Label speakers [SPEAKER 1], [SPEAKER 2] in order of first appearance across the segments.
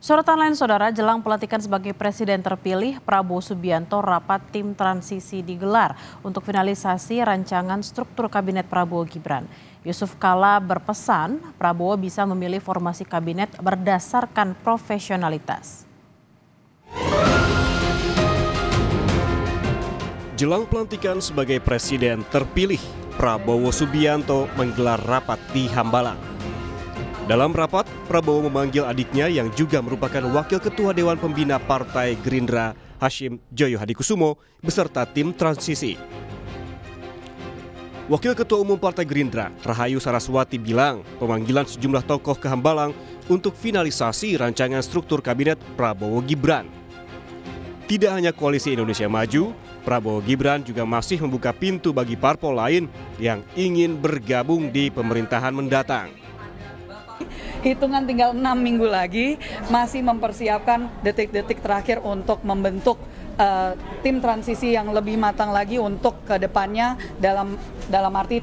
[SPEAKER 1] Sorotan lain saudara, jelang pelantikan sebagai presiden terpilih, Prabowo Subianto rapat tim transisi digelar untuk finalisasi rancangan struktur kabinet Prabowo Gibran. Yusuf Kala berpesan Prabowo bisa memilih formasi kabinet berdasarkan profesionalitas.
[SPEAKER 2] Jelang pelantikan sebagai presiden terpilih, Prabowo Subianto menggelar rapat di Hambalang. Dalam rapat, Prabowo memanggil adiknya yang juga merupakan Wakil Ketua Dewan Pembina Partai Gerindra, Hashim Joyo Hadikusumo, beserta tim transisi. Wakil Ketua Umum Partai Gerindra, Rahayu Saraswati bilang pemanggilan sejumlah tokoh ke Hambalang untuk finalisasi rancangan struktur kabinet Prabowo Gibran. Tidak hanya Koalisi Indonesia Maju, Prabowo Gibran juga masih membuka pintu bagi parpol lain yang ingin bergabung di pemerintahan mendatang.
[SPEAKER 3] Hitungan tinggal 6 minggu lagi, masih mempersiapkan detik-detik terakhir untuk membentuk tim transisi yang lebih matang lagi untuk ke depannya dalam arti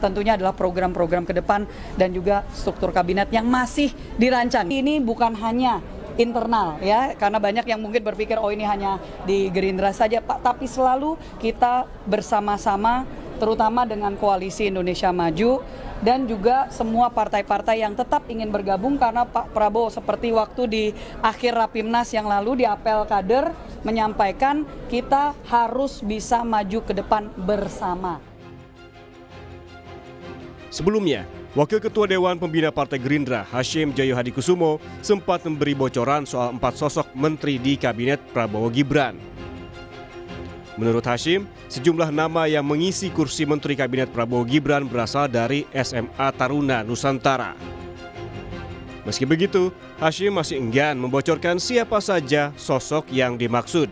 [SPEAKER 3] tentunya adalah program-program ke depan dan juga struktur kabinet yang masih dirancang. Ini bukan hanya internal ya, karena banyak yang mungkin berpikir oh ini hanya di Gerindra saja Pak, tapi selalu kita bersama-sama terutama dengan Koalisi Indonesia Maju dan juga semua partai-partai yang tetap ingin bergabung, karena Pak Prabowo seperti waktu di akhir Rapimnas yang lalu di apel kader menyampaikan kita harus bisa maju ke depan bersama.
[SPEAKER 2] Sebelumnya, Wakil Ketua Dewan Pembina Partai Gerindra, Hashim Joyo Hadikusumo, sempat memberi bocoran soal 4 sosok menteri di kabinet Prabowo Gibran. Menurut Hashim, sejumlah nama yang mengisi kursi menteri kabinet Prabowo Gibran berasal dari SMA Taruna Nusantara. Meski begitu, Hashim masih enggan membocorkan siapa saja sosok yang dimaksud.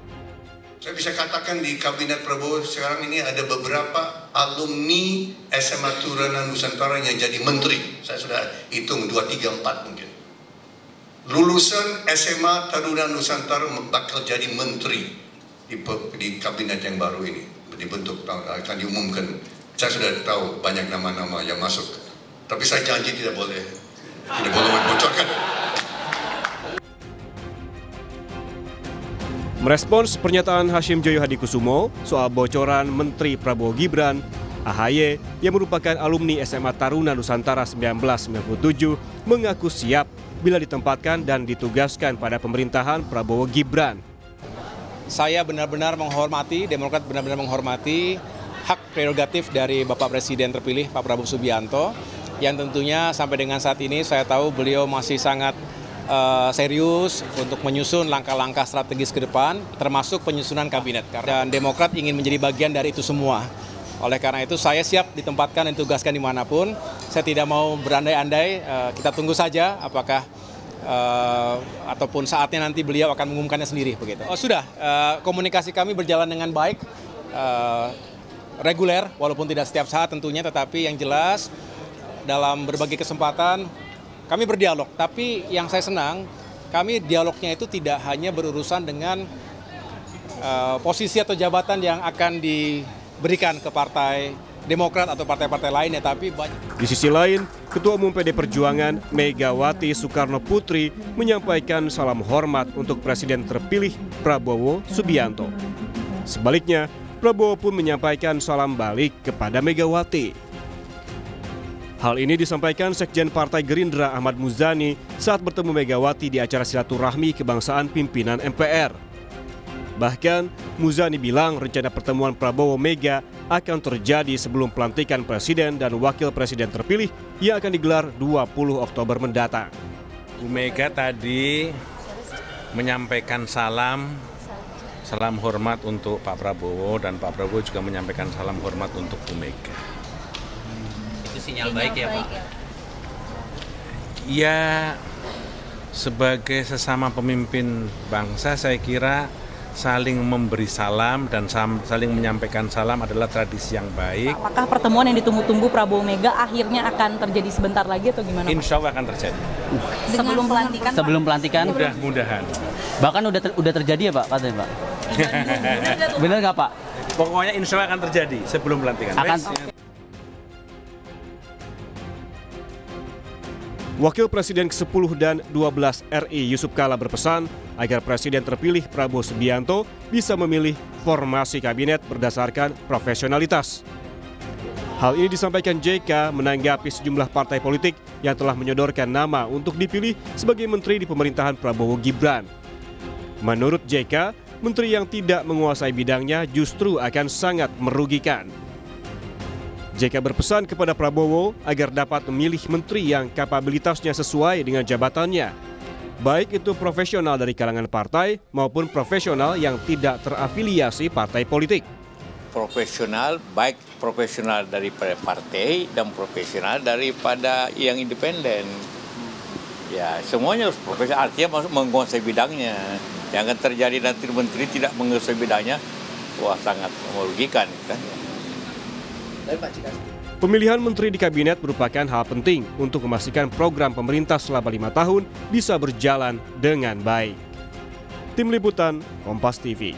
[SPEAKER 4] Saya bisa katakan di kabinet Prabowo sekarang ini ada beberapa alumni SMA Taruna Nusantara yang jadi menteri. Saya sudah hitung 2, 3, 4 mungkin. Lulusan SMA Taruna Nusantara bakal jadi menteri di kabinet yang baru ini dibentuk, akan diumumkan. Saya sudah tahu banyak nama-nama yang masuk, tapi saya janji tidak boleh membocorkan.
[SPEAKER 2] Merespons pernyataan Hashim Joyo Hadikusumo soal bocoran Menteri Prabowo Gibran, AHY yang merupakan alumni SMA Taruna Nusantara 1997 mengaku siap bila ditempatkan dan ditugaskan pada pemerintahan Prabowo Gibran.
[SPEAKER 5] Saya benar-benar menghormati, Demokrat benar-benar menghormati hak prerogatif dari Bapak Presiden terpilih Pak Prabowo Subianto, yang tentunya sampai dengan saat ini saya tahu beliau masih sangat serius untuk menyusun langkah-langkah strategis ke depan, termasuk penyusunan kabinet. Dan Demokrat ingin menjadi bagian dari itu semua. Oleh karena itu saya siap ditempatkan dan ditugaskan dimanapun. Saya tidak mau berandai-andai, kita tunggu saja apakah ataupun saatnya nanti beliau akan mengumumkannya sendiri begitu. Oh sudah, komunikasi kami berjalan dengan baik, reguler walaupun tidak setiap saat tentunya, tetapi yang jelas dalam berbagai kesempatan kami berdialog. Tapi yang saya senang, kami dialognya itu tidak hanya berurusan dengan posisi atau jabatan yang akan diberikan ke Partai Demokrat atau partai-partai lainnya, tapi banyak.
[SPEAKER 2] Di sisi lain, Ketua Umum PD Perjuangan Megawati Soekarno Putri menyampaikan salam hormat untuk Presiden terpilih Prabowo Subianto. Sebaliknya, Prabowo pun menyampaikan salam balik kepada Megawati. Hal ini disampaikan Sekjen Partai Gerindra Ahmad Muzani saat bertemu Megawati di acara silaturahmi kebangsaan pimpinan MPR. Bahkan, Muzani bilang rencana pertemuan Prabowo Mega akan terjadi sebelum pelantikan Presiden dan Wakil Presiden terpilih yang akan digelar 20 Oktober mendatang.
[SPEAKER 6] Bu Mega tadi menyampaikan salam hormat untuk Pak Prabowo, dan Pak Prabowo juga menyampaikan salam hormat untuk Bu Mega.
[SPEAKER 7] Itu sinyal baik ya Pak?
[SPEAKER 6] Ya, sebagai sesama pemimpin bangsa saya kira saling memberi salam dan saling menyampaikan salam adalah tradisi yang baik.
[SPEAKER 8] Apakah pertemuan yang ditunggu-tunggu Prabowo Mega akhirnya akan terjadi sebentar lagi atau gimana?
[SPEAKER 6] Insya Allah akan terjadi.
[SPEAKER 8] Sebelum pelantikan?
[SPEAKER 7] Sebelum pelantikan?
[SPEAKER 6] Mudah-mudahan.
[SPEAKER 7] Bahkan udah terjadi ya Pak? Pak? Benar nggak Pak?
[SPEAKER 6] Pokoknya insya Allah akan terjadi sebelum pelantikan.
[SPEAKER 2] Wakil Presiden ke-10 dan 12 RI Yusuf Kala berpesan agar Presiden terpilih Prabowo Subianto bisa memilih formasi kabinet berdasarkan profesionalitas. Hal ini disampaikan JK menanggapi sejumlah partai politik yang telah menyodorkan nama untuk dipilih sebagai menteri di pemerintahan Prabowo Gibran. Menurut JK, menteri yang tidak menguasai bidangnya justru akan sangat merugikan. JK berpesan kepada Prabowo agar dapat memilih menteri yang kapabilitasnya sesuai dengan jabatannya, baik itu profesional dari kalangan partai maupun profesional yang tidak terafiliasi partai politik.
[SPEAKER 9] Profesional, baik profesional daripada partai dan profesional daripada yang independen. Ya, semuanya harus profesional, artinya menguasai bidangnya. Yang akan terjadi nanti menteri tidak menguasai bidangnya, wah sangat merugikan kan.
[SPEAKER 2] Pemilihan menteri di kabinet merupakan hal penting untuk memastikan program pemerintah selama 5 tahun bisa berjalan dengan baik. Tim Liputan, Kompas TV.